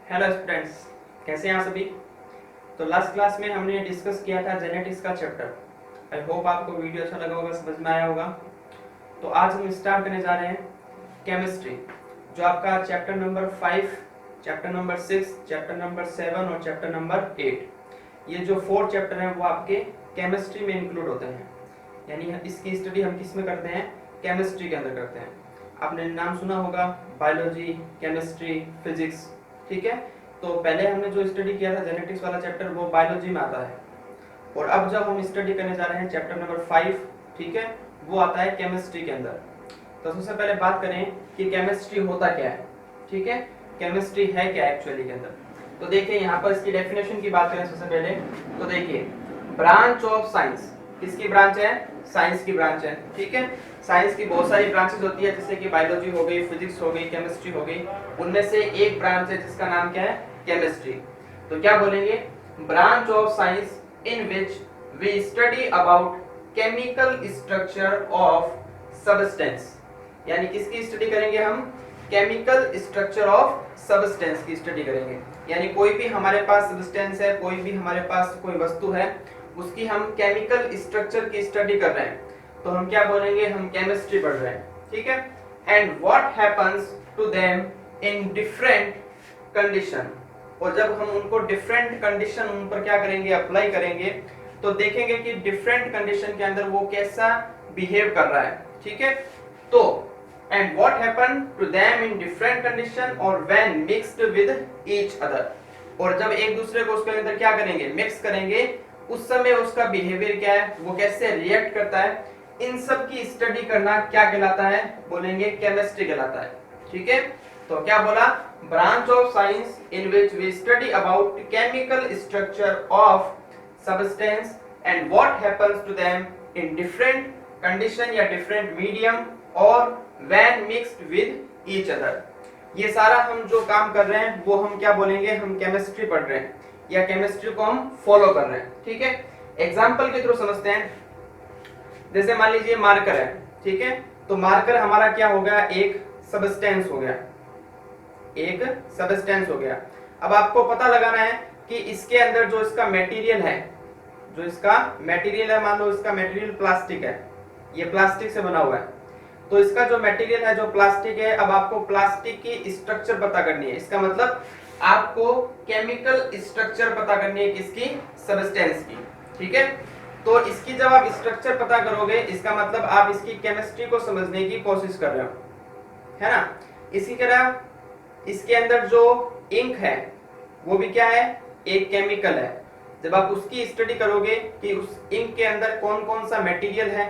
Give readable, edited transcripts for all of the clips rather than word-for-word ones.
Hello students, कैसे हैं आप सभी। तो लास्ट क्लास में हमने डिस्कस किया था जेनेटिक्स का चैप्टर। आई होप आपको वीडियो अच्छा लगा होगा, समझ में आया होगा। तो आज हम स्टार्ट करने जा रहे हैं केमिस्ट्री, जो आपका chapter number 5, chapter number 6, chapter number 7 और चैप्टर नंबर 8। ये जो 4 चैप्टर हैं वो आपके केमिस्ट्री में इंक्लूड होते हैं। यानी इसकी स्टडी हम किस में करते हैं? केमिस्ट्री के अंदर करते हैं। आपने नाम सुना होगा, बायोलॉजी, केमिस्ट्री, फिजिक्स। ठीक है, तो पहले हमने जो स्टडी किया था जेनेटिक्स वाला चैप्टर, वो बायोलॉजी में आता है। और अब जब हम स्टडी करने जा रहे हैं चैप्टर नंबर 5, ठीक है, वो आता है केमिस्ट्री के अंदर। तो सबसे पहले बात करें कि केमिस्ट्री होता क्या है। ठीक है, केमिस्ट्री है क्या एक्चुअली के अंदर। तो देखिए यहाँ पर इसकी डेफिनेशन की बात करें सबसे पहले, तो देखिए ब्रांच ऑफ साइंस। किसकी ब्रांच है? साइंस की ब्रांच है। ठीक है, साइंस की बहुत सारी ब्रांचेस होती है, जैसे कि बायोलॉजी हो गई, फिजिक्स हो गई, केमिस्ट्री हो गई। उनमें से एक ब्रांच है जिसका नाम क्या है? केमिस्ट्री। तो क्या बोलेंगे? Branch of science in which we study about chemical structure of substance. यानी किसकी स्टडी करेंगे हम? केमिकल स्ट्रक्चर ऑफ सब्सटेंस की स्टडी करेंगे। यानी कोई भी हमारे पास सब्सटेंस है, कोई भी हमारे पास कोई वस्तु है, उसकी हम केमिकल स्ट्रक्चर की स्टडी कर रहे हैं, तो हम क्या बोलेंगे? हम केमिस्ट्री पढ़ रहे हैं। ठीक है, and what happens to them in different condition. और जब हम उनको डिफरेंट कंडीशन उन पर क्या करेंगे? अप्लाई करेंगे, तो देखेंगे कि डिफरेंट कंडीशन के अंदर वो कैसा बिहेव कर रहा है। ठीक है, तो and what happen to them in different condition और when mixed with each other. और जब एक दूसरे को उसके अंदर क्या करेंगे? मिक्स करेंगे, उस समय उसका बिहेवियर क्या है, वो कैसे रिएक्ट करता है, इन सब की स्टडी करना क्या कहलाता है? बोलेंगे केमिस्ट्री कहलाता है। ठीक है, तो क्या बोला? Branch of science in which we study about chemical structure of substance and what happens to them in different condition या डिफरेंट मीडियम और when mixed with each other. ये सारा हम जो काम कर रहे हैं वो हम क्या बोलेंगे? हम केमिस्ट्री पढ़ रहे हैं या केमिस्ट्री को हम फॉलो कर रहे हैं। ठीक है, एग्जांपल के थ्रू समझते हैं। जैसे मान लीजिए मार्कर है। ठीक है, तो मार्कर हमारा क्या हो गया? एक सब्सटेंस हो गया, एक सब्सटेंस हो गया। अब आपको पता लगाना है कि इसके अंदर जो इसका मटेरियल है, जो इसका मटेरियल है, मान लो इसका मटेरियल प्लास्टिक है, ये प्लास्टिक से बना हुआ है, तो इसका जो मटेरियल है जो प्लास्टिक है, अब आपको प्लास्टिक की स्ट्रक्चर पता करनी है। इसका मतलब आपको केमिकल स्ट्रक्चर पता करनी है, किसकी? सब्सटेंस की। ठीक है, तो इसकी जब आप स्ट्रक्चर पता करोगे, इसका मतलब आप इसकी केमिस्ट्री को समझने की कोशिश कर रहे हो, है ना। इसी तरह इसके अंदर जो इंक है वो भी क्या है? एक केमिकल है। जब आप उसकी स्टडी करोगे कि उस इंक के अंदर कौन कौन सा मटेरियल है,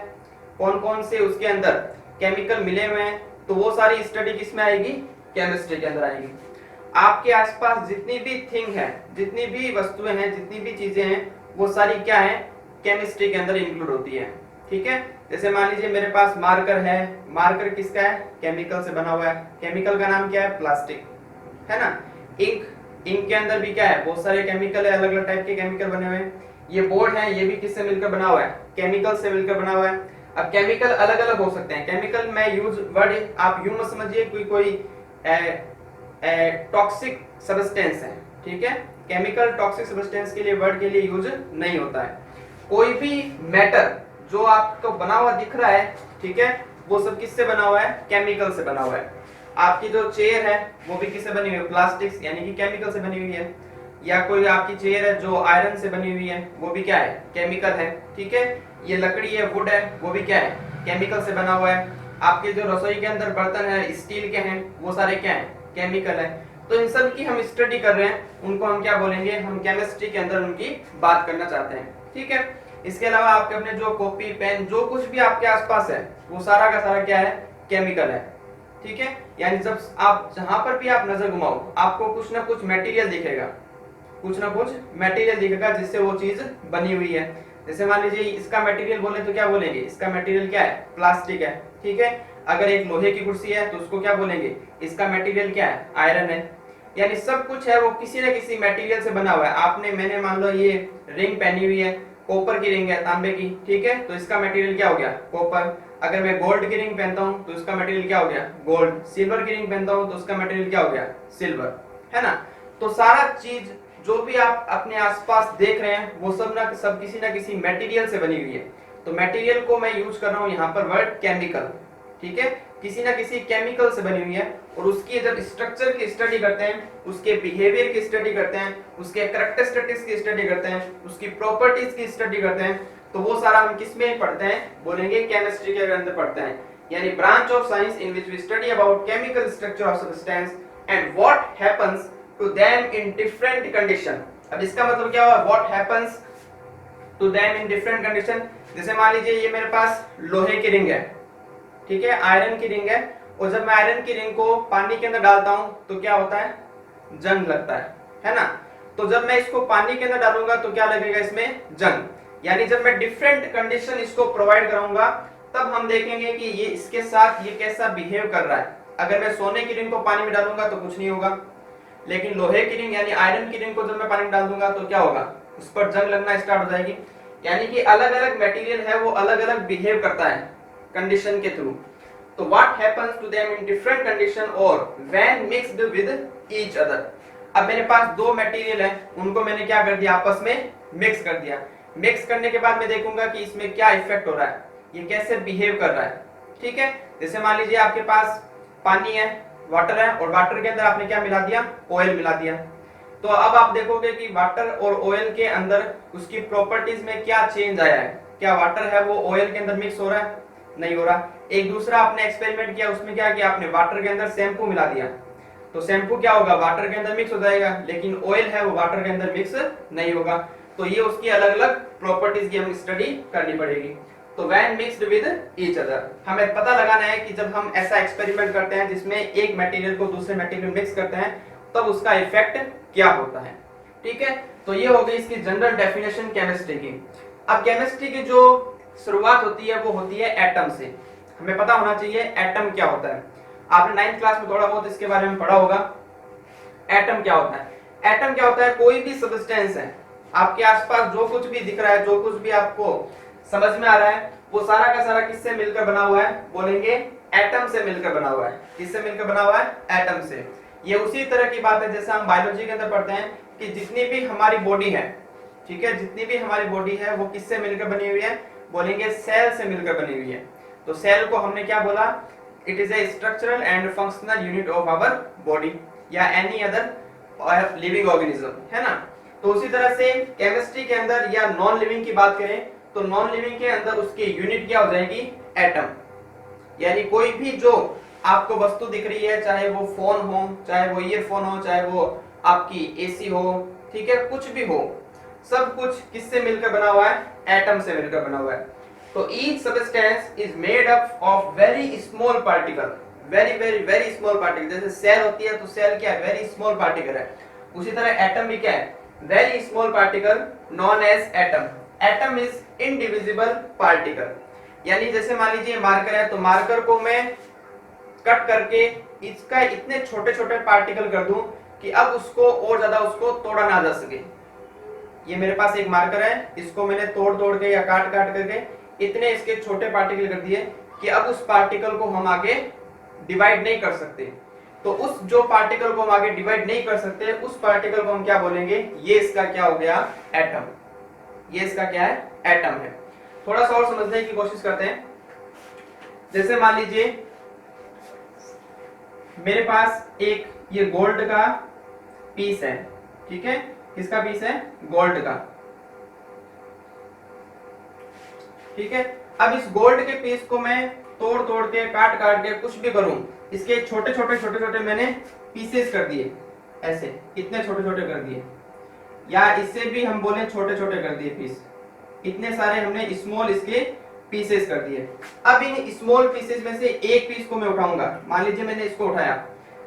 कौन कौन से उसके अंदर केमिकल मिले हुए हैं, तो वो सारी स्टडी किस में आएगी? केमिस्ट्री के अंदर आएगी। आपके आसपास जितनी भी थिंग है, जितनी भी वस्तुएं हैं, जितनी भी चीजें हैं, वो सारी क्या है? केमिस्ट्री के अंदर इंक्लूड होती है। ठीक है, जैसे मान लीजिए मेरे पास मार्कर है, मार्कर किसका है? केमिकल से बना हुआ है। केमिकल का नाम क्या है? प्लास्टिक, है ना। इंक, इंक के अंदर भी क्या है? बहुत सारे केमिकल है, अलग अलग टाइप के केमिकल बने हुए हैं। ये बोर्ड है, ये भी किससे मिलकर बना हुआ है? केमिकल से मिलकर बना हुआ है। अब केमिकल अलग अलग हो सकते हैं। केमिकल में यूज वर्ड आप यूं मत समझिए कोई टॉक्सिक सब्सटेंस है। ठीक है, केमिकल टॉक्सिक सब्सटेंस के लिए वर्ड के लिए यूज नहीं होता है। कोई भी मैटर जो आपको बना हुआ दिख रहा है, ठीक है, वो सब किससे बना हुआ है? केमिकल से बना हुआ है। आपकी जो चेयर है वो भी किससे बनी हुई है? प्लास्टिक यानी कि केमिकल से बनी हुई है। या कोई आपकी चेयर है जो आयरन से बनी हुई है, वो भी क्या है? केमिकल है। ठीक है, ये लकड़ी है, वुड है, वो भी क्या है? केमिकल से बना हुआ है। आपके जो रसोई के अंदर बर्तन है, स्टील के हैं, वो सारे क्या है? केमिकल है। तो इन सब की हम स्टडी कर रहे हैं, उनको हम क्या बोलेंगे? हम केमिस्ट्री के अंदर उनकी बात करना चाहते हैं। ठीक है, इसके अलावा आपके अपने जो कॉपी, पेन, जो कुछ भी आपके आसपास है, वो सारा का सारा क्या है? केमिकल है। ठीक है, यानी जब आप जहां पर भी आप नजर घुमाओ, आपको कुछ ना कुछ मटेरियल दिखेगा, कुछ ना कुछ मटेरियल दिखेगा जिससे वो चीज बनी हुई है। जैसे मान लीजिए इसका मटेरियल बोले तो क्या बोलेंगे? इसका मटेरियल क्या है? प्लास्टिक है। ठीक है, अगर एक लोहे की कुर्सी है तो उसको क्या बोलेंगे? इसका मटेरियल क्या है? आयरन है। यानी सब कुछ है वो किसी न किसी मटेरियल से बना हुआ है। आपने, मैंने मान लो ये रिंग पहनी हुई है, कॉपर की रिंग है, तांबे की। ठीक है, तो इसका मटेरियल क्या हो गया? कॉपर। अगर मैं गोल्ड की रिंग पहनता हूं तो इसका मटेरियल क्या हो गया? गोल्ड। सिल्वर की रिंग पहनता हूं तो उसका मटेरियल क्या हो गया? सिल्वर, है ना। तो सारा चीज जो भी आप अपने आसपास देख रहे हैं वो सब ना सब किसी ना किसी मटेरियल से बनी हुई है। तो मटेरियल को मैं यूज कर रहा हूं यहाँ पर वर्ड केमिकल, ठीक है, किसी ना किसी केमिकल से बनी हुई है। और उसकी जब स्ट्रक्चर की स्टडी करते हैं, उसके बिहेवियर की स्टडी करते हैं, उसके कैरेक्टरिस्टिक्स की स्टडी करते हैं, उसकी प्रॉपर्टीज की स्टडी करते हैं, तो वो सारा हम किस में पढ़ते हैं, बोलेंगे केमिस्ट्री के अंदर पढ़ते हैं। यानी branch of science in which we study about chemical structure of substance and what happens to them in different condition. अब इसका मतलब क्या हुआ, what happens to them in different condition. जैसे मान लीजिए ये मेरे पास लोहे की रिंग है, ठीक है, आयरन की रिंग है, और जब मैं आयरन की रिंग को पानी के अंदर डालता हूं तो क्या होता है, जंग लगता है ना। तो जब मैं इसको पानी के अंदर डालूंगा तो क्या लगेगा, इसमें जंग। यानी जब मैं डिफरेंट कंडीशन इसको प्रोवाइड कराऊंगा तब हम देखेंगे कि ये इसके साथ ये कैसा बिहेव कर रहा है। अगर मैं सोने की रिंग को पानी में डालूंगा तो कुछ नहीं होगा, लेकिन लोहे की रिंग यानी आयरन की रिंग को जब मैं पानी में डाल दूंगा तो क्या होगा, उस पर जंग लगना स्टार्ट हो जाएगी। यानी कि अलग अलग मटेरियल है वो अलग अलग बिहेव करता है कंडीशन के थ्रू। तो what happens to them in different condition और when mixed with each other. अब मेरे पास दो मटेरियल है, उनको मैंने क्या कर दिया, आपस में मिक्स कर दिया। मिक्स करने के बाद मैं देखूंगा कि इसमें क्या इफेक्ट हो रहा है, ये कैसे बिहेव कर रहा है, ठीक है। जैसे मान लीजिए आपके पास पानी है, वाटर है, और वाटर के अंदर आपने क्या मिला दिया, ऑयल मिला दिया। तो अब आप देखोगे कि वाटर और ऑयल के अंदर उसकी प्रॉपर्टीज में क्या चेंज आया है। क्या वाटर है वो ऑयल के अंदर मिक्स हो रहा है, नहीं हो रहा। एक दूसरा आपने एक्सपेरिमेंट किया, उसमें क्या किया आपने, वाटर के अंदर शैम्पू मिला दिया, तो शैम्पू क्या होगा, वाटर के अंदर मिक्स हो जाएगा, लेकिन ऑयल है वो वाटर के अंदर मिक्स नहीं होगा। तो ये उसकी अलग अलग प्रॉपर्टीज की हमें स्टडी करनी पड़ेगी। तो when mixed with each other, हमें पता लगाना है कि जब हम ऐसा एक्सपेरिमेंट करते हैं जिसमें एक मटेरियल को दूसरे मटेरियल मिक्स करते हैं तब उसका इफेक्ट क्या होता है, ठीक है। तो ये हो गई इसकी जनरल डेफिनेशन केमिस्ट्री की। अब केमिस्ट्री की जो शुरुआत होती है वो होती है एटम से। हमें पता होना चाहिए एटम क्या होता है। आपने 9th क्लास में थोड़ा बहुत इसके बारे में पढ़ा होगा। एटम क्या होता है, एटम क्या होता है, कोई भी सब्सटेंस है, आपके आसपास जो कुछ भी दिख रहा है, जो कुछ भी आपको समझ में आ रहा है, वो सारा का सारा किससे मिलकर बना हुआ है, बोलेंगे एटम से मिलकर बना हुआ है। किससे मिलकर बना हुआ है, एटम से। ये उसी तरह की बात है जैसे हम बायोलॉजी के अंदर पढ़ते हैं कि जितनी भी हमारी बॉडी है, ठीक है, जितनी भी हमारी बॉडी है वो किससे मिलकर बनी हुई है, बोलेंगे सेल से मिलकर बनी हुई है। तो सेल को हमने क्या बोला, it is a structural and functional unit of our body या एनी अदर लिविंग ऑर्गेनिज्म, है ना। तो उसी तरह से केमिस्ट्री के अंदर या नॉन लिविंग की बात करें तो नॉन लिविंग के अंदर उसकी यूनिट क्या हो जाएगी, एटम। यानी कोई भी जो आपको वस्तु दिख रही है, चाहे वो फोन हो, चाहे वो ईयरफोन हो, चाहे वो आपकी एसी हो, ठीक है, कुछ भी हो, सब कुछ किससे मिलकर बना हुआ है, एटम से मिलकर बना हुआ है। तो each substance is made up of very small particle, very very very small particle. जैसे सेल होती है तो सेल क्या है, वेरी स्मॉल पार्टिकल है। उसी तरह एटम भी क्या है, very small particle known as atom. Atom is indivisible particle. यानी जैसे मान लीजिए मार्कर है, तो मार्कर को मैं कट करके इसका इतने छोटे छोटे पार्टिकल कर दूं कि अब उसको और ज्यादा उसको तोड़ा ना जा सके। ये मेरे पास एक मार्कर है, इसको मैंने तोड़ तोड़ के या काट काट करके इतने इसके छोटे पार्टिकल कर दिए कि अब उस पार्टिकल को हम आगे डिवाइड नहीं कर सकते। तो उस जो पार्टिकल को हम आगे डिवाइड नहीं कर सकते, उस पार्टिकल को हम क्या बोलेंगे, ये इसका क्या हो गया, एटम। ये इसका क्या है, एटम है। थोड़ा सा और समझने की कोशिश करते हैं। जैसे मान लीजिए मेरे पास एक ये गोल्ड का पीस है, ठीक है, किसका पीस है, गोल्ड का, ठीक है। अब इस गोल्ड के पीस को मैं तोड़ तोड़ के काट काट के कुछ भी करूं, इसके छोटे छोटे मैंने पीसेस कर दिए, ऐसे इतने छोटे छोटे कर दिए, या इससे भी हम बोले छोटे छोटे कर दिए पीस, इतने सारे हमने स्मॉल इसके पीसेस कर दिए। अब इन स्मॉल पीसेस में से एक पीस को मैं उठाऊंगा, मान लीजिए मैंने इसको उठाया,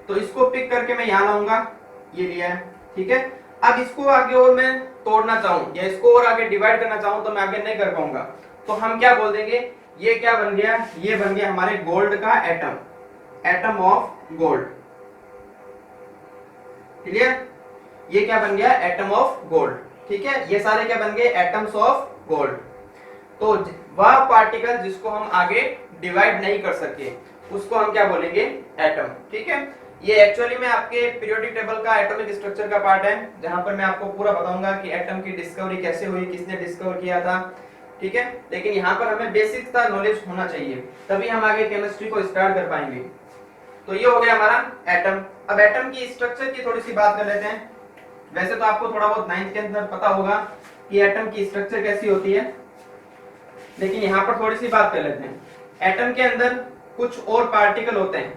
तो इसको पिक करके मैं यहाँ लाऊंगा, ये लिया है, ठीक है। अब इसको आगे और मैं तोड़ना चाहूं या इसको और आगे डिवाइड करना चाहूं तो मैं आगे नहीं कर पाऊंगा। तो हम क्या बोल देंगे, ये क्या बन गया, ये बन गया हमारे गोल्ड का atom, atom of gold, clear. ये क्या बन गया, एटम ऑफ गोल्ड, ठीक है। ये सारे क्या बन गए, एटम्स ऑफ गोल्ड। तो वह पार्टिकल जिसको हम आगे डिवाइड नहीं कर सके उसको हम क्या बोलेंगे, एटम, ठीक है। ये एक्चुअली में आपके पीरियोडिक टेबल का एटॉमिक स्ट्रक्चर का पार्ट है, जहां पर मैं आपको पूरा बताऊंगा कि एटम की डिस्कवरी कैसे हुई, किसने डिस्कवर किया था, ठीक है। लेकिन यहाँ पर हमें बेसिक का नॉलेज होना चाहिए, तभी हम आगे केमिस्ट्री को स्टार्ट कर पाएंगे। तो ये हो गया हमारा एटम। अब एटम की स्ट्रक्चर की थोड़ी सी बात कर लेते हैं। वैसे तो आपको थोड़ा बहुत 9th के अंदर पता होगा कि एटम की स्ट्रक्चर कैसी होती है, लेकिन यहाँ पर थोड़ी सी बात कर लेते हैं। एटम के अंदर कुछ और पार्टिकल होते हैं,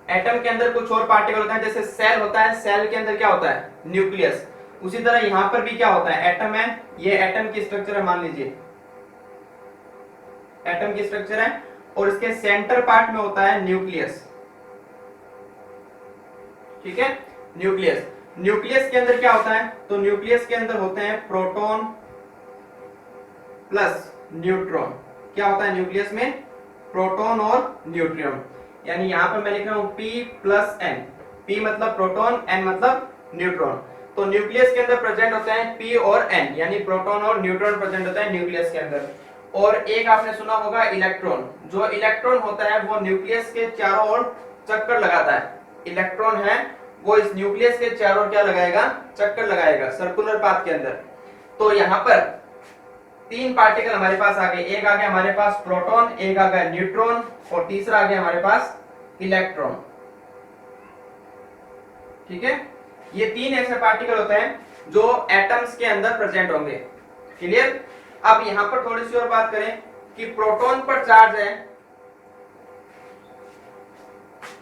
एटम के अंदर कुछ और पार्टिकल होते हैं। जैसे सेल होता है, सेल के अंदर क्या होता है, न्यूक्लियस। उसी तरह यहाँ पर भी क्या होता है, एटम है, ये एटम की स्ट्रक्चर है, मान लीजिए एटम की स्ट्रक्चर है, और इसके सेंटर पार्ट में होता है न्यूक्लियस, ठीक है। न्यूक्लियस, न्यूक्लियस के अंदर क्या होता है, तो न्यूक्लियस के अंदर होते हैं प्रोटॉन प्लस न्यूट्रॉन। क्या होता है न्यूक्लियस में, प्रोटॉन और न्यूट्रॉन। यानी यहां पर मैं लिख रहा हूं P प्लस N, P मतलब प्रोटॉन, N मतलब न्यूट्रॉन। तो न्यूक्लियस के अंदर प्रेजेंट होते हैं P और N, यानी प्रोटॉन और न्यूट्रॉन प्रेजेंट होता है न्यूक्लियस के अंदर। और एक आपने सुना होगा इलेक्ट्रॉन। जो इलेक्ट्रॉन होता है वो न्यूक्लियस के चारों ओर चक्कर लगाता है। इलेक्ट्रॉन है वो इस न्यूक्लियस के चारों ओर क्या लगाएगा, चक्कर लगाएगा सर्कुलर पाथ के अंदर। तो यहाँ पर 3 पार्टिकल हमारे पास आ गए, एक आ गया हमारे पास प्रोटॉन, एक आ गया न्यूट्रॉन, और तीसरा आ गया हमारे पास इलेक्ट्रॉन, ठीक है। ये 3 ऐसे पार्टिकल होते हैं जो एटम्स के अंदर प्रेजेंट होंगे, क्लियर। अब यहां पर थोड़ी सी और बात करें कि प्रोटॉन पर चार्ज है,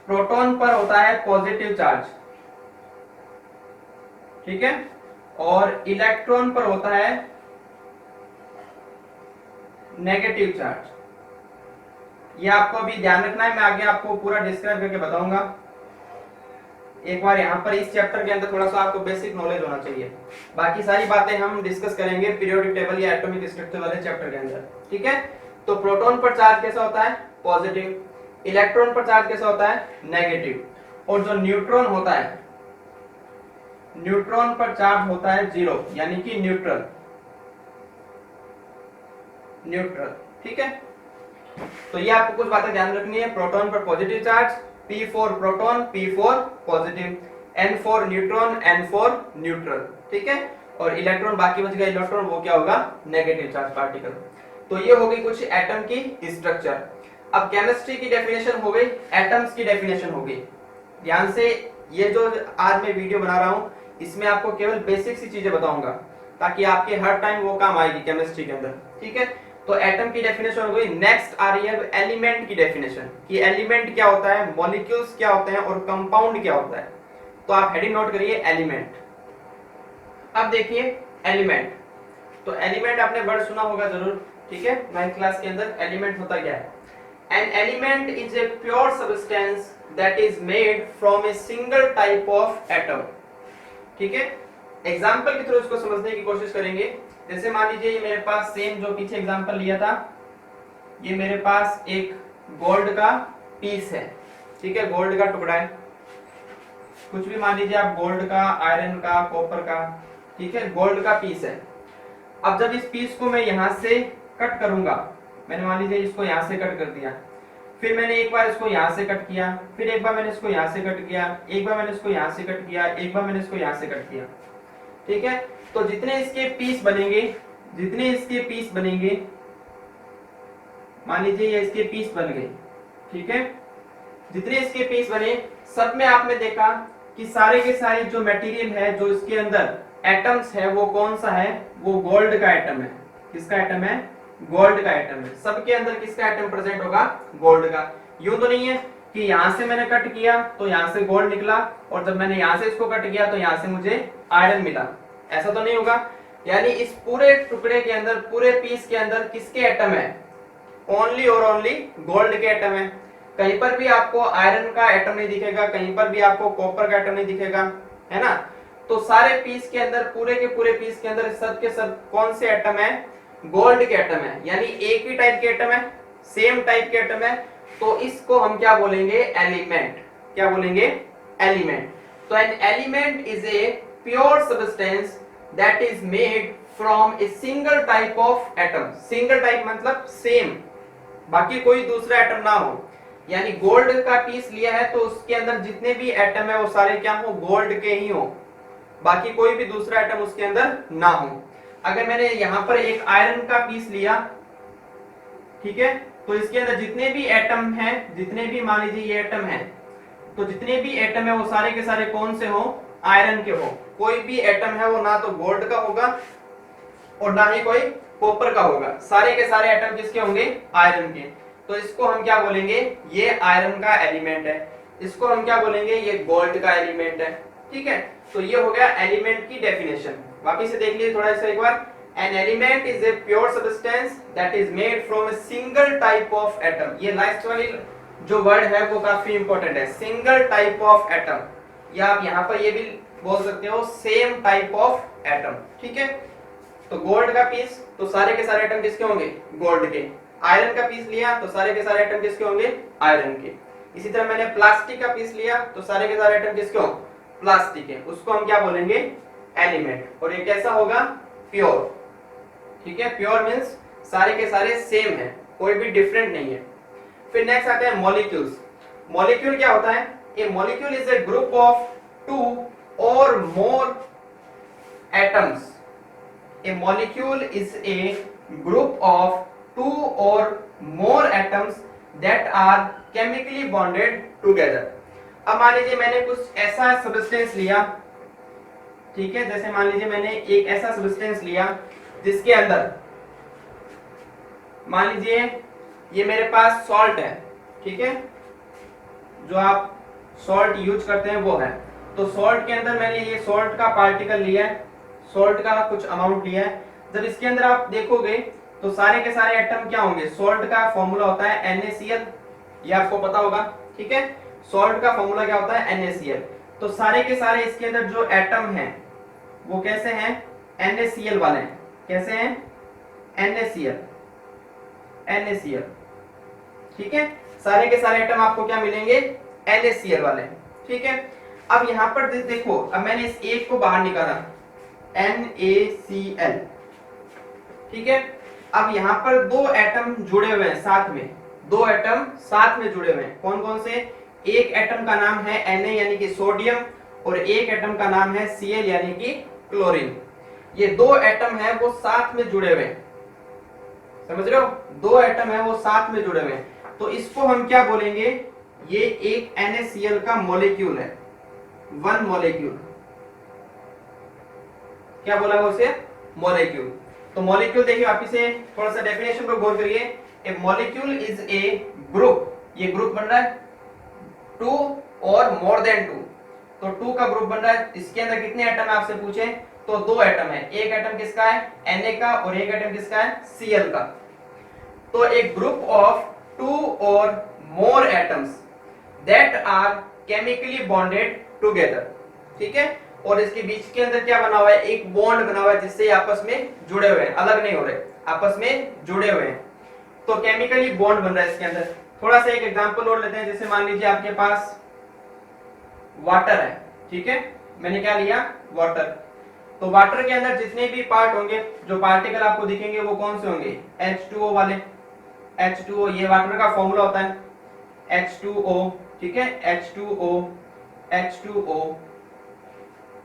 प्रोटॉन पर होता है पॉजिटिव चार्ज, ठीक है, और इलेक्ट्रॉन पर होता है नेगेटिव चार्ज। ये आपको अभी ध्यान रखना है, मैं आगे आपको पूरा डिस्क्राइब करके बताऊंगा। एक बार यहाँ पर इस चैप्टर के अंदर थोड़ा सा आपको बेसिक नॉलेज होना चाहिए, बाकी सारी बातें हम डिस्कस करेंगे पीरियोडिक टेबल या एटॉमिक स्ट्रक्चर वाले चैप्टर के अंदर, ठीक है। तो प्रोटॉन पर चार्ज कैसा होता है, पॉजिटिव। इलेक्ट्रॉन पर चार्ज कैसा होता है, नेगेटिव। और जो न्यूट्रॉन होता है, न्यूट्रॉन पर चार्ज होता है 0, यानी कि न्यूट्रल, न्यूट्रल, ठीक है। तो ये आपको कुछ बातें ध्यान रखनी है। प्रोटॉन पर positive charge, P for proton, P for positive, N for neutron, N for neutral, ठीक है। और इलेक्ट्रॉन, बाकी बच गया इलेक्ट्रॉन, वो क्या होगा, नेगेटिव चार्ज पार्टिकल। तो ये हो गई कुछ एटम की स्ट्रक्चर। अब केमिस्ट्री की डेफिनेशन हो गई, एटम्स की डेफिनेशन हो गई। ध्यान से, ये जो आज मैं वीडियो बना रहा हूं इसमें आपको केवल बेसिक सी चीजें बताऊंगा, ताकि आपके हर टाइम वो काम आएगी केमिस्ट्री के अंदर, ठीक है। तो एटम की डेफिनेशन हो गई। नेक्स्ट आ रही है एलिमेंट की डेफिनेशन, कि एलिमेंट क्या होता है, मॉलिक्यूल्स क्या होते हैं और कंपाउंड क्या होता है। तो आप हेडिंग नोट करिए, एलिमेंट। अब देखिए एलिमेंट, तो एलिमेंट आपने वर्ड सुना होगा जरूर, ठीक है, 9th क्लास के अंदर। एलिमेंट होता क्या है, N element is a pure substance that is made from a single type of atom, ठीक है। एग्जाम्पल के थ्रू इसको समझने की कोशिश करेंगे। जैसे मान लीजिए ये मेरे पास सेम जो पीछे एग्जांपल लिया था, ये मेरे पास एक गोल्ड का पीस है, ठीक है, गोल्ड का टुकड़ा है, कुछ भी मान लीजिए आप, गोल्ड का, आयरन का, कॉपर का, ठीक है, गोल्ड का पीस है। अब जब इस पीस को मैं यहां से कट करूंगा, मैंने मान लीजिए इसको यहां से कट कर दिया, फिर मैंने एक बार इसको यहां से कट किया, फिर एक बार मैंने इसको यहां से कट किया, एक बार मैंने इसको यहां से कट किया, एक बार मैंने इसको यहां से कट किया, ठीक है। तो जितने इसके पीस बनेंगे, जितने इसके पीस बनेंगे, मान लीजिए ये इसके पीस बन गए, ठीक है, जितने इसके पीस बने, सब में आपने देखा कि सारे के सारे जो मटेरियल है, जो इसके अंदर एटम्स है, वो कौन सा है, वो गोल्ड का एटम है। किसका एटम है, गोल्ड का एटम है। सबके अंदर किसका एटम प्रेजेंट होगा, गोल्ड का। यूं तो नहीं है कि यहां से मैंने कट किया तो यहां से गोल्ड निकला, और जब मैंने यहां से इसको कट किया तो यहां से मुझे आयरन मिला, ऐसा तो नहीं होगा। यानी इस पूरे टुकड़े के अंदर, पूरे पीस के अंदर किसके एटम है, ओनली और ओनली गोल्ड के एटम है। कहीं पर भी आपको आयरन का एटम नहीं दिखेगा, कहीं पर भी आपको कॉपर का एटम नहीं दिखेगा, है ना। तो सारे पीस के अंदर, पूरे के पूरे पीस के अंदर सब के सब कौन से एटम है, गोल्ड के एटम है। यानी एक ही टाइप के एटम है, सेम टाइप के एटम है। तो इसको हम क्या बोलेंगे, एलिमेंट। क्या बोलेंगे, एलिमेंट। तो N element is a pure substance that is made from a single type of atom. Single type मतलब सेम, बाकी कोई दूसरा एटम ना हो। यानी गोल्ड का पीस लिया है तो उसके अंदर जितने भी एटम है वो सारे क्या हो, गोल्ड के ही हो, बाकी कोई भी दूसरा एटम उसके अंदर ना हो। अगर मैंने यहां पर एक आयरन का पीस लिया, ठीक है, तो इसके अंदर जितने भी एटम हैं, जितने भी मान लीजिए ये एटम है, तो जितने भी एटम है वो सारे के सारे कौन से हो, आयरन के हो। कोई भी एटम है वो ना तो गोल्ड का होगा और ना ही कोई कॉपर का होगा, सारे के सारे एटम किसके होंगे, आयरन के। तो इसको हम क्या बोलेंगे, ये आयरन का एलिमेंट है, इसको हम क्या बोलेंगे, ये गोल्ड का एलिमेंट है। ठीक है, तो ये हो गया एलिमेंट की डेफिनेशन। वापिस से देख लीजिए थोड़ा सा एक बार। An element is a pure substance that is made from a single type of atom. ये लास्ट वाली जो वर्ड है वो काफी इंपॉर्टेंट है, सिंगल टाइप ऑफ एटम, या आप यहाँ पर ये भी बोल सकते हो सेम टाइप ऑफ एटम। ठीक है, तो गोल्ड का पीस तो सारे के सारे एटम किसके होंगे, गोल्ड के। आयरन का पीस लिया तो सारे के सारे एटम किसके होंगे, आयरन के। इसी तरह मैंने प्लास्टिक का पीस लिया तो सारे के सारे एटम किसके होंगे, प्लास्टिक के। उसको हम क्या बोलेंगे, एलिमेंट। और ये कैसा होगा, प्योर। ठीक है, प्योर मींस सारे के सारे सेम है, कोई भी डिफरेंट नहीं है। फिर नेक्स्ट आते हैं मॉलिक्यूल्स। मॉलिक्यूल क्या होता है, a molecule is a group of 2 और more atoms. A molecule is a group of 2 or more atoms that are chemically bonded together। अब मान लीजिए मैंने कुछ ऐसा सब्सटेंस लिया, ठीक है, जैसे मान लीजिए मैंने एक ऐसा सब्सटेंस लिया जिसके अंदर मान लीजिए ये मेरे पास सॉल्ट है, ठीक है, जो आप सॉल्ट यूज करते हैं वो है। तो सॉल्ट के अंदर मैंने ये सॉल्ट का पार्टिकल लिया है, सॉल्ट का कुछ अमाउंट लिया है। जब इसके अंदर आप देखोगे तो सारे के सारे एटम क्या होंगे, सॉल्ट का फॉर्मूला होता है NaCl, ये आपको पता होगा। ठीक है, सॉल्ट का फॉर्मूला क्या होता है, NaCl। तो सारे के सारे इसके अंदर जो एटम हैं वो कैसे हैं, NaCl वाले हैं। कैसे हैं, NaCl। ठीक है, सारे के सारे एटम आपको क्या मिलेंगे, NaCl वाले। ठीक है, अब यहां पर देखो, अब मैंने इस एक को बाहर निकाला, NaCl। ठीक है, अब यहां पर दो एटम जुड़े हुए हैं साथ में, दो एटम साथ में जुड़े हुए हैं। कौन कौन से, एक एटम का नाम है Na यानी कि सोडियम, और एक एटम का नाम है Cl यानी कि क्लोरीन। ये दो एटम है वो साथ में जुड़े हुए हैं, समझ रहे हो, दो एटम है वो साथ में जुड़े हुए हैं। तो इसको हम क्या बोलेंगे, ये एक NaCl का मॉलिक्यूल है, वन मॉलिक्यूल। क्या बोला उसे, मॉलिक्यूल। तो मॉलिक्यूल देखिए वापिस से थोड़ा सा डेफिनेशन पर गौर करिए। ए मॉलिक्यूल इज ए ग्रुप, ये ग्रुप बन रहा है 2 और मोर देन 2। तो 2 का ग्रुप बन रहा है, इसके अंदर कितने एटम है आपसे पूछे तो 2 एटम है। एक एटम किसका है, Na का, और एक एटम किसका है, Cl का। तो ए ग्रुप ऑफ 2 और more atoms that are chemically bonded together. ठीक है, और इसके बीच के अंदर क्या बना हुआ है, एक बॉन्ड बना हुआ है जिससे आपस में जुड़े हुए हैं, अलग नहीं हो रहे, आपस में जुड़े हुए हैं। तो केमिकली बॉन्ड बन रहा है इसके अंदर। थोड़ा सा एक एग्जांपल और लेते हैं, जैसे मान लीजिए आपके पास वाटर है, ठीक है, मैंने क्या लिया, वाटर। तो वाटर के अंदर जितने भी पार्ट होंगे, जो पार्टिकल आपको दिखेंगे वो कौन से होंगे, H2O वाले। H2O ये वाटर का फॉर्मूला होता है, H2O। ठीक है, H2O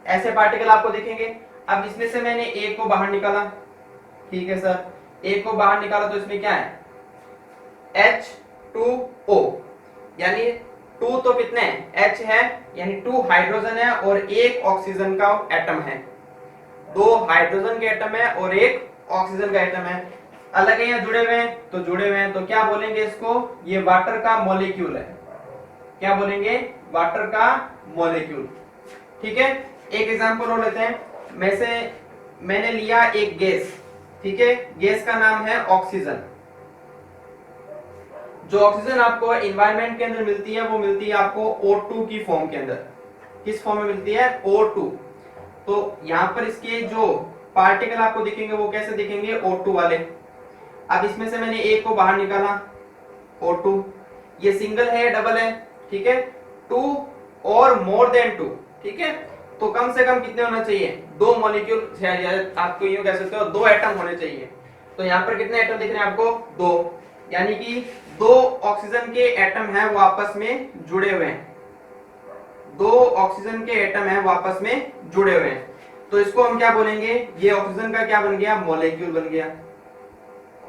ऐसे पार्टिकल आपको दिखेंगे। अब इसमें से मैंने एक को बाहर निकाला, ठीक है सर, एक को बाहर निकाला तो इसमें क्या है, H2O, यानी 2 तो कितने हैं, H है, यानी 2 हाइड्रोजन है और एक ऑक्सीजन का एटम है। 2 हाइड्रोजन के एटम है और एक ऑक्सीजन का एटम है, अलग है या जुड़े हुए हैं, तो जुड़े हुए हैं। तो क्या बोलेंगे इसको, ये वाटर का मॉलिक्यूल है। क्या बोलेंगे, वाटर का मॉलिक्यूल। ठीक है, एक एग्जांपल और लेते हैं। मैंने लिया एक गैस, ठीक है, गैस का नाम है ऑक्सीजन। जो ऑक्सीजन आपको एनवायरनमेंट के अंदर मिलती है वो मिलती है आपको O2 की फॉर्म के अंदर। किस फॉर्म में मिलती है, O2। तो यहाँ पर इसके जो पार्टिकल आपको दिखेंगे वो कैसे दिखेंगे, O2 वाले। अब इसमें से मैंने एक को बाहर निकाला, O2, ये सिंगल है या डबल है, ठीक है, 2 और मोर देन 2। ठीक है, तो कम से कम कितने होना चाहिए, 2 मॉलिक्यूल, आपको यूं कह सकते हो 2 एटम होने चाहिए। तो यहाँ पर कितने एटम दिख रहे हैं आपको, 2। यानी कि दो ऑक्सीजन के एटम हैं वो आपस में जुड़े हुए हैं, दो ऑक्सीजन के एटम हैं वो आपस में जुड़े हुए हैं, तो इसको हम क्या बोलेंगे, ये ऑक्सीजन का क्या बन गया, मॉलिक्यूल बन गया,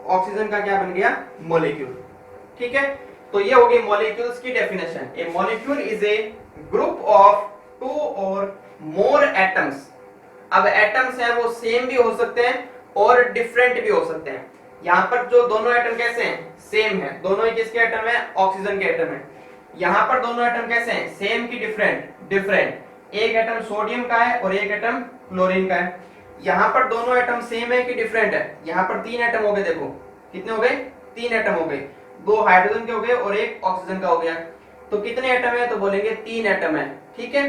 ऑक्सीजन का क्या बन गया, मॉलिक्यूल। ठीक है, तो ये हो गई मॉलिक्यूल्स की definition. A molecule is a group of two और मोर एटम्स। अब एटम्स हैं वो सेम भी हो सकते हैं और डिफरेंट भी हो सकते हैं। यहाँ पर जो दोनों एटम कैसे हैं, सेम है, दोनों ही किसके एटम है, ऑक्सीजन के एटम है। यहाँ पर दोनों एटम कैसे हैं, सेम की डिफरेंट, डिफरेंट। एक एटम सोडियम का है और एक एटम क्लोरीन का है। यहाँ पर दोनों एटम सेम है कि डिफरेंट है, यहाँ पर तीन एटम हो गए, देखो कितने हो गए, तीन एटम हो गए, दो हाइड्रोजन के हो गए और एक ऑक्सीजन का हो गया। तो कितने एटम है, तो बोलेंगे तीन एटम है। ठीक है,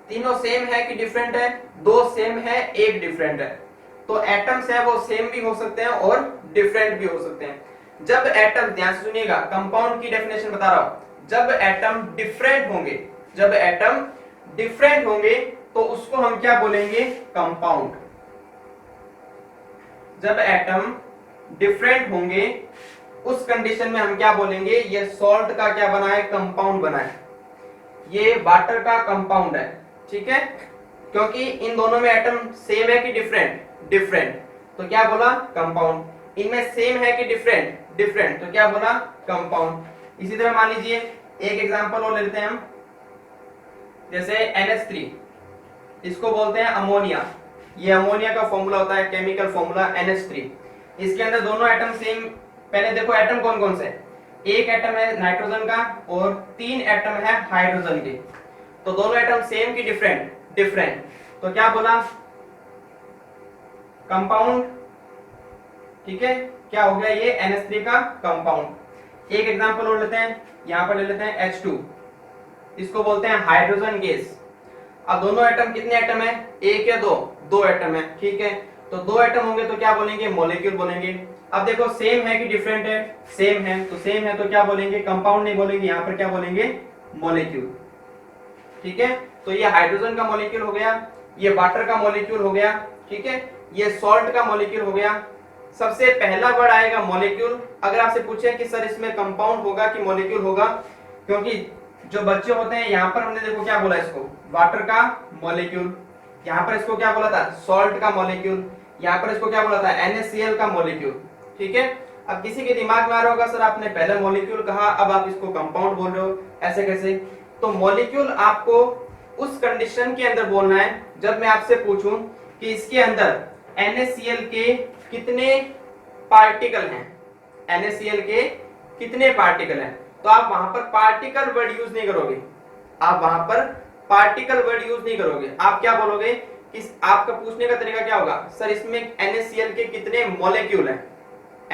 तीनों सेम है कि डिफरेंट है, दो सेम है एक डिफरेंट है। तो एटम्स है वो सेम भी हो सकते हैं और डिफरेंट भी हो सकते हैं। जब एटम, ध्यान से सुनिएगा, कंपाउंड की डेफिनेशन बता रहा हूं, जब एटम डिफरेंट होंगे, जब एटम डिफरेंट होंगे तो उसको हम क्या बोलेंगे, कंपाउंड। जब एटम डिफरेंट होंगे उस कंडीशन में हम क्या बोलेंगे, ये सॉल्ट का क्या बना है, कंपाउंड बना है, ये वाटर का कंपाउंड है। ठीक है, क्योंकि इन दोनों में एटम सेम है कि डिफरेंट, डिफरेंट, तो क्या बोला, कंपाउंड। इनमें सेम है कि डिफरेंट, डिफरेंट, तो क्या बोला, कंपाउंड। इसी तरह मान लीजिए एक एग्जांपल और लेते हैं हम, जैसे NH3, इसको बोलते हैं अमोनिया। ये अमोनिया का फॉर्मूला होता है, केमिकल फॉर्मूला NH3। इसके अंदर दोनों एटम सेम, पहले देखो एटम कौन कौन से, एक एटम है नाइट्रोजन का और तीन एटम है हाइड्रोजन के। तो दोनों एटम सेम की डिफरेंट, डिफरेंट, तो क्या बोला, कंपाउंड। ठीक है, क्या हो गया, ये NH3 का कंपाउंड। एक एग्जांपल और लेते हैं, यहां पर ले लेते हैं H2, इसको बोलते हैं हाइड्रोजन गैस। अब दोनों एटम, कितने एटम है, एक या दो, दो एटम है। ठीक है, तो दो एटम होंगे तो क्या बोलेंगे, मॉलिक्यूल बोलेंगे। अब देखो सेम है कि डिफरेंट है, सेम है, तो सेम है तो क्या बोलेंगे, कंपाउंड नहीं बोलेंगे, यहाँ पर क्या बोलेंगे, मॉलिक्यूल। ठीक है, तो ये हाइड्रोजन का मॉलिक्यूल हो गया, ये वाटर का मॉलिक्यूल हो गया। ठीक है, ये सॉल्ट का मॉलिक्यूल हो गया। सबसे पहला वर्ड आएगा मॉलिक्यूल। अगर आपसे पूछे कि सर इसमें कंपाउंड होगा कि मॉलिक्यूल होगा, क्योंकि जो बच्चे होते हैं, यहाँ पर हमने देखो क्या बोला, इसको वाटर का मॉलिक्यूल, यहाँ पर इसको क्या बोला था, सॉल्ट का मॉलिक्यूल, यहाँ पर इसको क्या बोला था, NaCl का मॉलिक्यूल। ठीक है, अब किसी के दिमाग में आ रहा होगा सर आपने पहले मॉलिक्यूल कहा, अब आप इसको कंपाउंड बोल रहे हो, ऐसे कैसे। तो मॉलिक्यूल आपको उस कंडीशन के अंदर बोलना है जब मैं आपसे पूछूं कि इसके अंदर NaCl के कितने पार्टिकल हैं, NaCl के कितने पार्टिकल हैं। तो आप वहां पर पार्टिकल वर्ड यूज नहीं करोगे, आप वहां पर पार्टिकल वर्ड यूज नहीं करोगे। आप क्या बोलोगे, इस आपका पूछने का तरीका क्या होगा, सर इसमें NaCl के कितने मॉलिक्यूल हैं,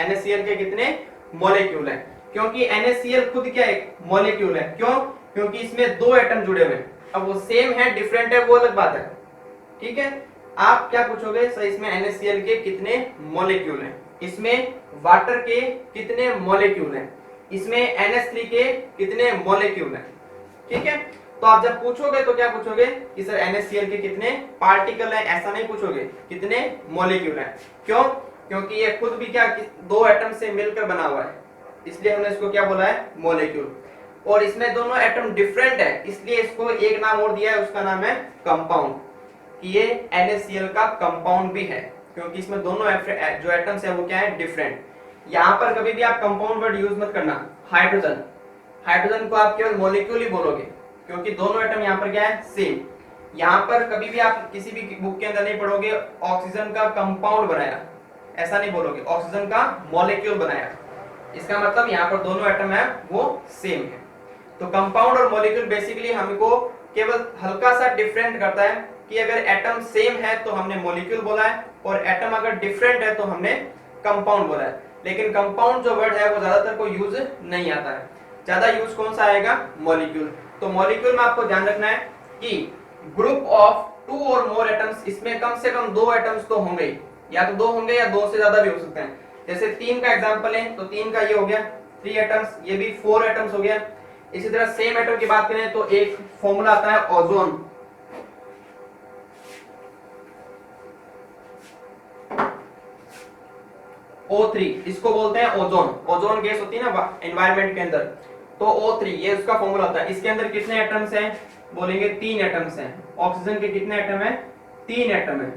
NaCl के कितने मॉलिक्यूल हैं, क्योंकि NaCl खुद क्या है, मॉलिक्यूल है। क्यों, क्योंकि इसमें दो एटम जुड़े हुए हैं। अब वो सेम है डिफरेंट है वो अलग बात है। ठीक है, आप क्या पूछोगे, सर इसमें NaCl के कितने मॉलिक्यूल हैं, इसमें वाटर के कितने मॉलिक्यूल हैं, इसमें NH3 के कितने मॉलिक्यूल हैं। ठीक है, तो आप जब पूछोगे तो क्या पूछोगे कि सर NaCl के कितने पार्टिकल हैं, ऐसा नहीं पूछोगे कितने मॉलिक्यूल हैं। क्यों, क्योंकि ये खुद भी क्या, दो एटम से मिलकर बना हुआ है, इसलिए हमने इसको क्या बोला है, मॉलिक्यूल। और इसमें दोनों एटम डिफरेंट है, इसलिए इसको एक नाम और दिया है, उसका नाम है कंपाउंड, कि ये NaCl का कंपाउंड भी है, क्योंकि इसमें दोनों जो एटम्स है वो क्या है, डिफरेंट। यहाँ पर कभी भी आप कंपाउंड वर्ड यूज मत करना। हाइड्रोजन, हाइड्रोजन को आप केवल मॉलिक्यूल ही बोलोगे, क्योंकि दोनों एटम यहाँ पर क्या है, सेम। यहाँ पर कभी भी आप किसी भी बुक के अंदर नहीं पढ़ोगे ऑक्सीजन का कंपाउंड बनाया, ऐसा नहीं बोलोगे, ऑक्सीजन का मॉलिक्यूल बनाया। इसका मतलब यहाँ पर दोनों एटम है वो सेम है। तो कंपाउंड और मॉलिक्यूल बेसिकली हमको केवल हल्का सा डिफरेंट करता है कि अगर एटम सेम है तो हमने मॉलिक्यूल बोला है, और एटम अगर डिफरेंट है तो हमने कंपाउंड बोला है। लेकिन कंपाउंड जो वर्ड है वो ज्यादातर को यूज नहीं आता है, ज्यादा यूज कौन सा आएगा, मॉलिक्यूल। तो मॉलिक्यूल में आपको ध्यान रखना है कि ग्रुप ऑफ टू और मोर एटम्स, इसमें कम से कम दो एटम्स तो होंगे, या तो दो होंगे या दो से ज्यादा भी हो सकते हैं। जैसे तीन का एग्जांपल है तो तीन का ये हो गया 3 एटम्स, ये भी 4 एटम्स हो गया। इसी तरह सेम एटम की बात करें तो एक फॉर्मूला आता है ओजोन, O3, इसको बोलते हैं ओजोन। ओजोन गैस होती है ना एनवायरनमेंट के अंदर, तो O3 ये उसका फॉर्मूला होता है। इसके अंदर कितने एटम्स हैं? बोलेंगे 3 एटम्स हैं। ऑक्सीजन के कितने एटम हैं? 3 एटम है।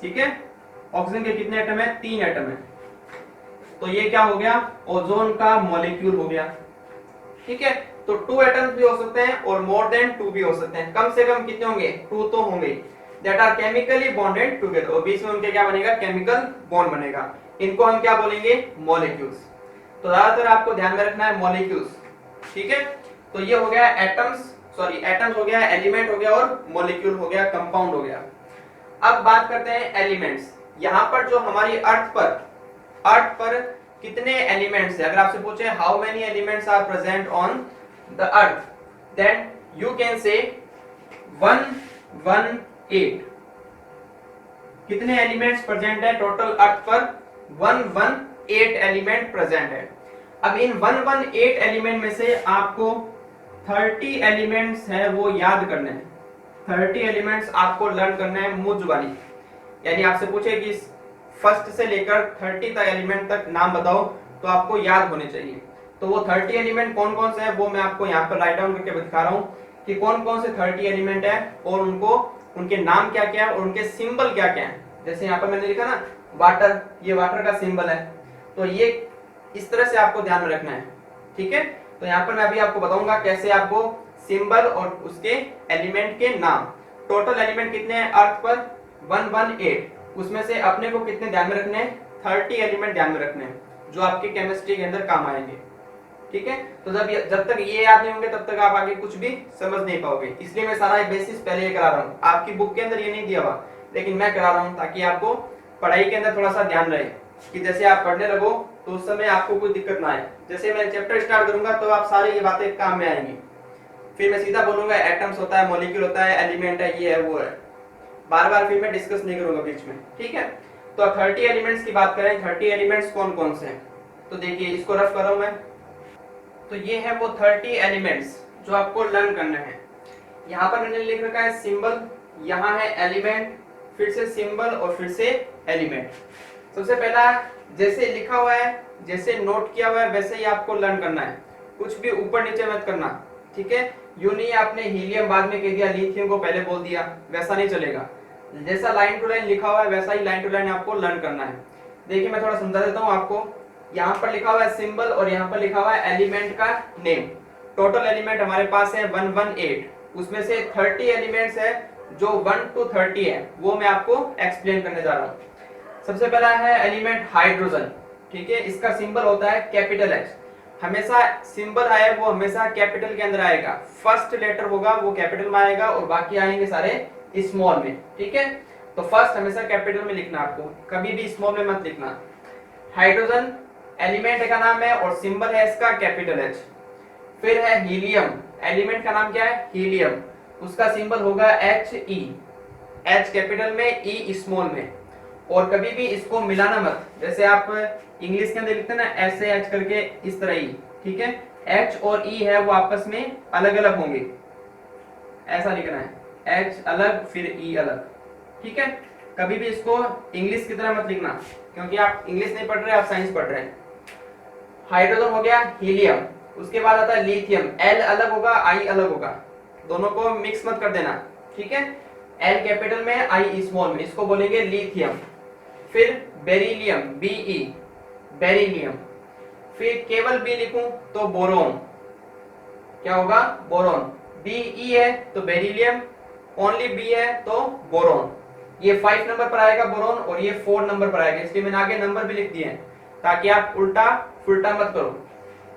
ठीक है, ऑक्सीजन के कितने एटम है? 3 एटम है। तो ये क्या हो गया? ओजोन का मॉलिक्यूल हो गया। ठीक है, तो 2 एटम्स भी हो सकते हैं और मोर देन 2 भी हो सकते हैं। कम से कम कितने होंगे? 2 तो होंगे, that are chemically bonded together, और बीच में उनके क्या बनेगा? केमिकल बॉन्ड बनेगा। इनको हम क्या बोलेंगे? मॉलिक्यूल्स। तो ज्यादातर आपको ध्यान में रखना है मॉलिक्यूल्स। ठीक है, तो ये हो गया एटम्स, सॉरी एटम्स हो गया, एलिमेंट हो गया और मॉलिक्यूल हो गया, कंपाउंड हो गया। अब बात करते हैं एलिमेंट्स। यहां पर जो हमारी अर्थ पर कितने एलिमेंट्स है? अगर आपसे पूछे how many elements are present on the earth, then you can say 118। कितने एलिमेंट्स प्रेजेंट है टोटल अर्थ पर? 118 एलिमेंट प्रेजेंट है। अब इन 118 एलिमेंट में से आपको 30 एलिमेंट्स है वो याद करने हैं। 30 एलिमेंट्स आपको लर्न करना है मुंह जुबानी। यानी आपसे पूछे कि फर्स्ट से लेकर 30 तक एलिमेंट तक नाम बताओ, तो आपको याद होने चाहिए। तो वो 30 एलिमेंट कौन कौन से हैं वो मैं आपको यहाँ पर राइट डाउन करके दिखा रहा हूँ कि कौन कौन से 30 एलिमेंट है और उनको उनके नाम क्या क्या है और उनके सिंबल क्या क्या है। जैसे यहाँ पर मैंने लिखा ना वाटर, ये वाटर का सिंबल है। तो ये इस तरह से आपको ध्यान में रखना है। ठीक है, तो यहाँ पर मैं अभी आपको बताऊंगा कैसे आपको सिंबल और उसके एलिमेंट के नाम। टोटल एलिमेंट कितने हैं अर्थ पर? 118। उसमें से अपने को कितने ध्यान में रखने हैं? 30 एलिमेंट ध्यान में रखने हैं जो आपके केमिस्ट्री के अंदर काम आएंगे। ठीक है, तो जब तक ये याद नहीं होंगे तब तक आप आगे कुछ भी समझ नहीं पाओगे। इसलिए मैं सारा बेसिस पहले ये करा रहा हूँ। आपकी बुक के अंदर ये नहीं दिया हुआ, लेकिन मैं करा रहा हूँ ताकि आपको पढ़ाई के अंदर थोड़ा सा ध्यान रहे कि जैसे आप पढ़ने लगो तो उस समय आपको कोई दिक्कत ना आए। जैसे मैं चैप्टर स्टार्ट करूंगा तो आप सारी ये बातें काम में आएंगी। फिर मैं सीधा बोलूंगा एटम्स होता है, मॉलिक्यूल होता है, एलिमेंट है, ये है, वो है। बार बार फिर मैं डिस्कस नहीं करूंगा बीच में। ठीक है, तो 30 एलिमेंट्स की बात करें, 30 एलिमेंट्स कौन कौन से हैं? तो देखिए इसको रफ कर रहा हूं मैं। तो ये है वो 30 एलिमेंट्स जो आपको लर्न करने हैं। यहाँ पर मैंने लिख रखा है सिंबल, यहाँ है एलिमेंट, फिर से सिंबल और फिर से एलिमेंट। सबसे पहला जैसे लिखा हुआ है, जैसे नोट किया हुआ है वैसे ही आपको लर्न करना है, कुछ भी ऊपर नीचे मत करना। ठीक है, यूं नहीं आपने हीलियम बाद में कह दिया, लिथियम को पहले बोल दिया, वैसा नहीं चलेगा। जैसा लाइन टू लाइन लिखा हुआ है वैसा ही लाइन टू लाइन आपको लर्न करना है। देखिए मैं थोड़ा समझा देता हूँ आपको। यहाँ पर लिखा हुआ है सिंबल और यहाँ पर लिखा हुआ है एलिमेंट का नेम। टोटल एलिमेंट हमारे पास है 118, उसमें से 30 एलिमेंट्स है जो 1 to 30 है, वो मैं आपको एक्सप्लेन करने जा रहा हूँ। सबसे पहला है एलिमेंट हाइड्रोजन। ठीक है, इसका सिंबल होता है कैपिटल H। हमेशा सिंबल आए वो हमेशा कैपिटल के अंदर आएगा, फर्स्ट लेटर होगा वो कैपिटल में आएगा और बाकी आएंगे सारे स्मॉल में। ठीक है, तो फर्स्ट हमेशा कैपिटल में लिखना, आपको कभी भी स्मॉल में मत लिखना। हाइड्रोजन एलिमेंट का नाम है और सिंबल है इसका कैपिटल H। फिर है हीलियम, एलिमेंट का नाम क्या है? हीलियम, उसका सिंबल होगा He, H कैपिटल में, E स्मॉल में। और कभी भी इसको मिलाना मत, जैसे आप इंग्लिश के अंदर लिखते हैं ना SH करके, इस तरह ही। ठीक है, H और E है वो आपस में अलग अलग होंगे, ऐसा लिखना है, H अलग फिर E अलग। ठीक है, कभी भी इसको इंग्लिश की तरह मत लिखना, क्योंकि आप इंग्लिश नहीं पढ़ रहे, आप साइंस पढ़ रहे हैं। हाइड्रोजन हो गया हीलियम, उसके बाद आता है लिथियम, L अलग होगा I अलग होगा, दोनों को मिक्स मत कर देना। ठीक है, L कैपिटल में I स्मॉल में, इसको बोलेंगे लिथियम। फिर बेरिलियम, Be, बेरिलियम। फिर केवल B लिखूं तो बोरोन, क्या होगा? बोरोन। Be है तो बेरिलियम, ओनली B है तो बोरोन। ये 5 नंबर पर आएगा बोरोन और ये 4 नंबर पर आएगा, इसलिए मैंने आगे नंबर भी लिख दिए हैं ताकि आप उल्टा फुल्टा मत करो।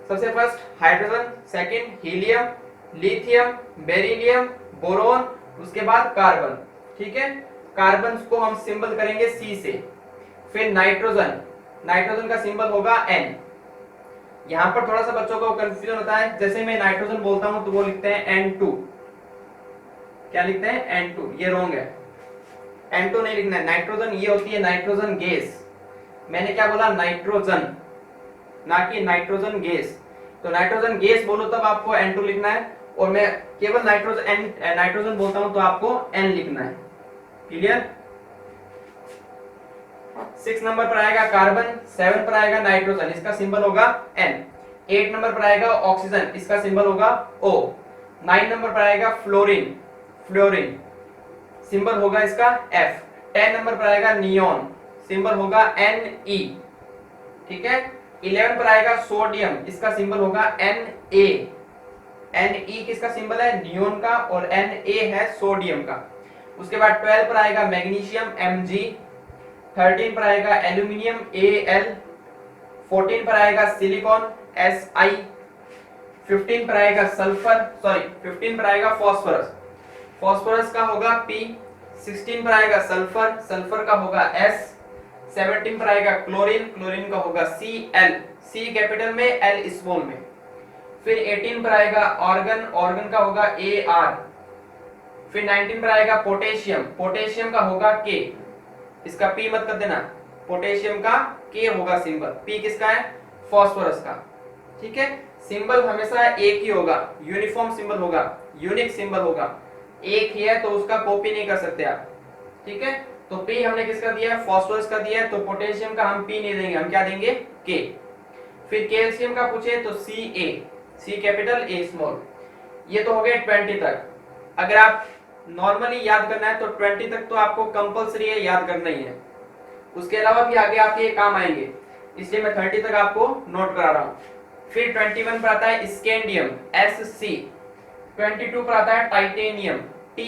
सबसे first hydrogen, second helium, lithium, beryllium, boron, उसके बाद कार्बन। ठीक है, कार्बन को हम सिंबल करेंगे C से। फिर नाइट्रोजन, नाइट्रोजन का सिंबल होगा N। यहाँ पर थोड़ा सा बच्चों को कंफ्यूजन होता है, जैसे मैं नाइट्रोजन बोलता हूं तो वो लिखते हैं N2, क्या लिखते हैं? N2, ये रॉन्ग है, N2 नहीं लिखना है। नाइट्रोजन ये होती है नाइट्रोजन गैस, मैंने क्या बोला? नाइट्रोजन, ना कि नाइट्रोजन गैस। तो नाइट्रोजन गैस बोलो तब आपको N2 लिखना है, और मैं केवल नाइट्रोजन बोलता हूं तो आपको N लिखना है। क्लियर? 6 नंबर पर आएगा कार्बन, 7 पर आएगा नाइट्रोजन, इसका सिंबल होगा N। 8 नंबर पर आएगा ऑक्सीजन, इसका सिंबल होगा O। 9 नंबर पर आएगा फ्लोरीन, फ्लोरीन सिंबल होगा इसका F। 10 नंबर पर आएगा नियोन, सिंबल होगा Ne, ठीक है। 11 पर आएगा सोडियम, इसका सिंबल होगा Na। Ne किसका सिंबल है? नियोन का, और Na है सोडियम का। उसके बाद 12 पर आएगा मैग्नीशियम Mg, 13 पर आएगा एल्यूमिनियम Al, 14 पर आएगा सिलिकॉन Si, 15 पर आएगा सल्फर, 15 पर आएगा फास्फोरस, फास्फोरस का होगा P। 16 पर आएगा सल्फर, सल्फर का होगा S। 17 पर आएगा क्लोरीन, क्लोरीन का होगा Cl, C कैपिटल में L स्मॉल में। फिर 18 पर आएगा ऑर्गन, ऑर्गन का होगा Ar। फिर 19 पर आएगा पोटेशियम, पोटेशियम का होगा K, इसका P मत कर देना, पोटेशियम का K होगा सिंबल। P किसका है? फास्फोरस का, ठीक है। सिंबल हमेशा एक ही होगा, यूनिफॉर्म सिंबल होगा, यूनिक सिंबल होगा, एक ही है तो उसका कॉपी नहीं कर सकते आप, ठीक है। तो P हमने किसका दिया है? फास्फोरस का दिया है, तो पोटेशियम का हम P नहीं देंगे, हम क्या देंगे? K। फिर कैल्शियम का पूछे तो Ca, C capital A small. ये तो हो गए 20 तक। अगर आप नॉर्मली याद करना है तो 20 तक तो आपको कंपलसरी है, याद करना ही है। उसके अलावा भी आगे आपके ये काम आएंगे, इसलिए मैं 30 तक आपको नोट करा रहा हूँ। फिर 21 पर आता है स्कैंडियम Sc, 22 पर आता है टाइटेनियम Ti,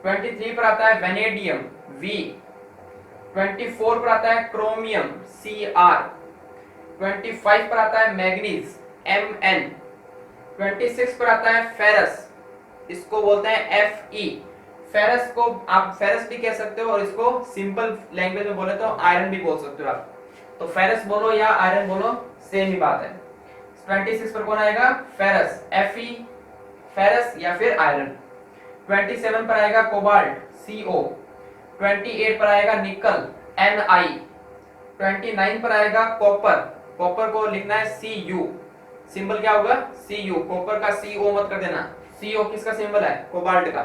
23 पर आता है वेनेडियम V, 24 पर आता है क्रोमियम Cr, 25 पर आता है मैग्नीज Mn, 26 पर आता है फेरस, इसको बोलते हैं Fe। फेरस को आप फेरस भी कह सकते हो, और इसको सिंपल लैंग्वेज में बोले तो आयरन भी बोल सकते हो आप। तो फेरस बोलो या आयरन बोलो, सेम ही बात है। 26 पर कौन आएगा? फेरस, Fe, फेरस या फिर आयरन। 27 पर आएगा कोबाल्ट Co, 28 पर आएगा निकल Ni, 29 पर आएगा कॉपर, कॉपर को लिखना है Cu, सिंबल क्या होगा? Cu, कॉपर का Co मत कर देना, Co किसका सिंबल है? कोबाल्ट का,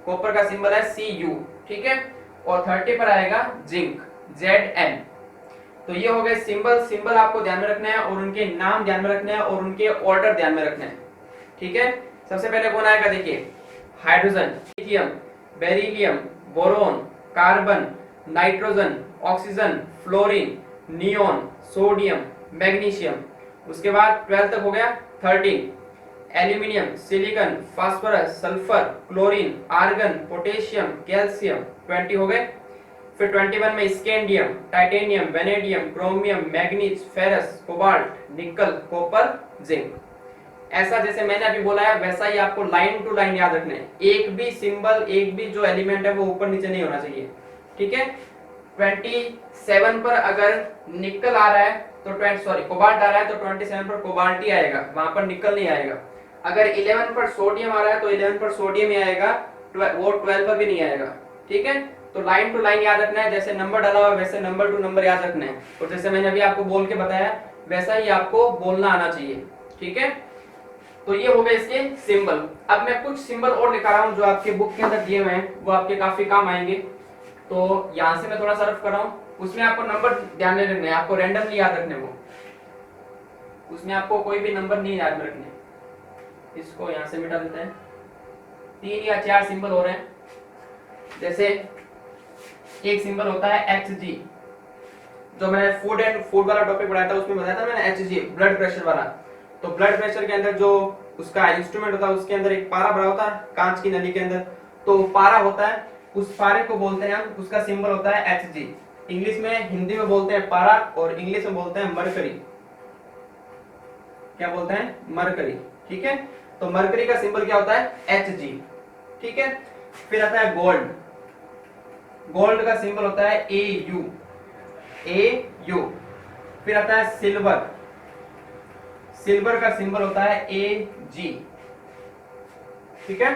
कॉपर का सिंबल है Cu, ठीक है। और 30 पर आएगा जिंक, Zn। तो ये हो गए सिंबल, सिंबल आपको ध्यान में रखना है, और उनके नाम ध्यान में रखना है, और उनके ऑर्डर ध्यान में रखना है, ठीक है। सबसे पहले कौन आएगा? देखिए, hydrogen, lithium, beryllium, boron, carbon, nitrogen, oxygen, fluorine, neon, sodium, magnesium. उसके बाद 12 तक हो गया। 13 aluminium, silicon, phosphorus, sulphur, chlorine, argon, potassium, calcium. 20 हो गए। फिर 21 में scandium, titanium, vanadium, chromium, manganese, ferrous, cobalt, nickel, copper, zinc. ऐसा जैसे मैंने अभी बोला है वैसा ही आपको लाइन टू लाइन याद रखना है। एक भी सिंबल, एक भी जो एलिमेंट है वो ऊपर नीचे नहीं होना चाहिए, ठीक है। 27 पर अगर निकल आ रहा है तो कोबाल्ट आ रहा है तो 27 पर कोबाल्ट ही आएगा, वहां पर निकल नहीं आएगा। अगर 11 पर सोडियम आ रहा है तो 11 पर सोडियम ही आएगा, वो 12 पर भी नहीं आएगा, ठीक है। तो लाइन टू लाइन याद रखना है, जैसे नंबर डाला हुआ वैसे नंबर टू नंबर याद रखना है, और जैसे मैंने अभी आपको बोल के बताया वैसा ही आपको बोलना आना चाहिए, ठीक है। तो ये हो गए इसके सिंबल। अब मैं कुछ सिंबल और लिखा रहा हूँ जो आपके बुक के अंदर दिए हुए हैं, वो आपके काफी काम आएंगे। तो यहाँ से मैं थोड़ा सा रफ कर रहा हूँ, उसमें आपको नंबर ध्यान में रखने हैं, आपको रैंडम नहीं याद रखने, वो उसमें आपको कोई भी नंबर नहीं याद में रखने। इसको यहाँ से मिटा देते हैं। 3 या 4 सिंबल हो रहे हैं, जैसे एक सिंबल होता है Hg, जो मैंने फूड वाला टॉपिक पढ़ाया था उसमें बताया था मैंने, Hg ब्लड प्रेशर वाला। तो ब्लड प्रेशर के अंदर जो उसका इंस्ट्रूमेंट होता है उसके अंदर एक पारा भरा होता है कांच की नली के अंदर, तो पारा होता है, उस पारे को बोलते हैं हम, उसका सिंबल होता है Hg। इंग्लिश में, हिंदी में बोलते हैं पारा, और इंग्लिश में बोलते हैं मरकरी। क्या बोलते हैं? मरकरी, ठीक है। तो मरकरी का सिंबल क्या होता है? Hg, ठीक है। फिर आता है गोल्ड, गोल्ड का सिंबल होता है Au, Au। फिर आता है सिल्वर, सिल्वर का सिंबल होता है Ag, ठीक है।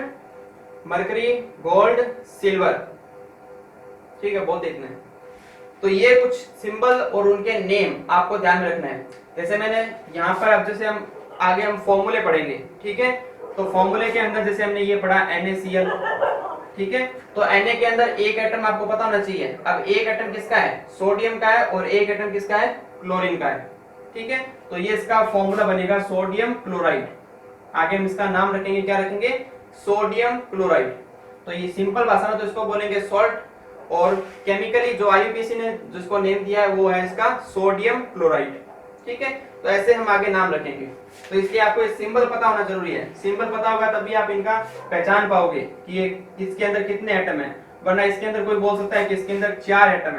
मरकरी, गोल्ड, सिल्वर, ठीक है, बहुत देखना है। तो ये कुछ सिंबल और उनके नेम आपको ध्यान में रखना है। जैसे मैंने यहाँ पर, अब जैसे हम आगे फॉर्मूले पढ़ेंगे, ठीक है। तो फॉर्मूले के अंदर जैसे हमने ये पढ़ा NaCl, ठीक है। तो Na के अंदर एक एटम आपको पता होना चाहिए। अब एक एटम किसका है, सोडियम का है, और एक एटम किसका है, क्लोरीन का है। ठीक है, तो ये इसका फॉर्मूला बनेगा सोडियम क्लोराइड। आगे हम इसका नाम रखेंगे, क्या रखेंगे, सोडियम क्लोराइड। तो ये सिंपल भाषा में तो इसको बोलेंगे सॉल्ट, और केमिकली जो आईयूपीएसी ने जिसको नेम दिया है वो है इसका सोडियम क्लोराइड। ठीक है, तो ऐसे हम आगे नाम रखेंगे। तो इसलिए आपको ये सिंबल पता होना जरूरी है। सिंबल पता होगा तभी आप इनका पहचान पाओगे कि ये इसके अंदर कितने एटम है। वरना इसके अंदर कोई बोल सकता है कि इसके अंदर 4 एटम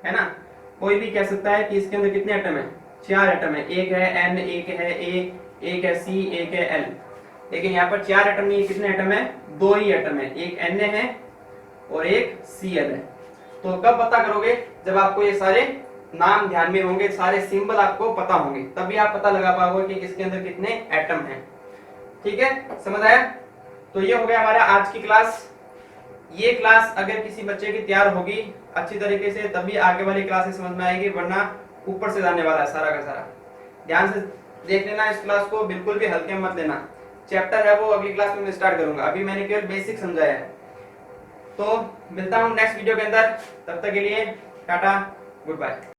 है ना। कोई भी कह सकता है कि इसके अंदर कितने एटम है, 4 एटम है। एक है N, एक है A, एक है C, एक है L। लेकिन यहाँ पर 4 एटम नहीं, कितने एटम है, 2 ही एटम है, एक Na है और एक Cl है। तो कब पता करोगे, जब आपको ये सारे नाम ध्यान में होंगे, सारे सिंबल आपको पता होंगे, तभी आप पता लगा पाओगे कि इसके अंदर कितने एटम हैं। ठीक है, समझ आया। तो ये हो गया हमारा आज की क्लास। ये क्लास अगर किसी बच्चे की तैयार होगी अच्छी तरीके से, तभी आगे वाली क्लासेस समझ में आएगी, वरना ऊपर से जाने वाला है सारा का सारा। ध्यान से देख लेना इस क्लास को, बिल्कुल भी हल्के मत लेना। चैप्टर है वो अगली क्लास में मैं स्टार्ट करूंगा, अभी मैंने केवल बेसिक समझाया है। तो मिलता हूं नेक्स्ट वीडियो के अंदर, तब तक के लिए टाटा, गुड बाय।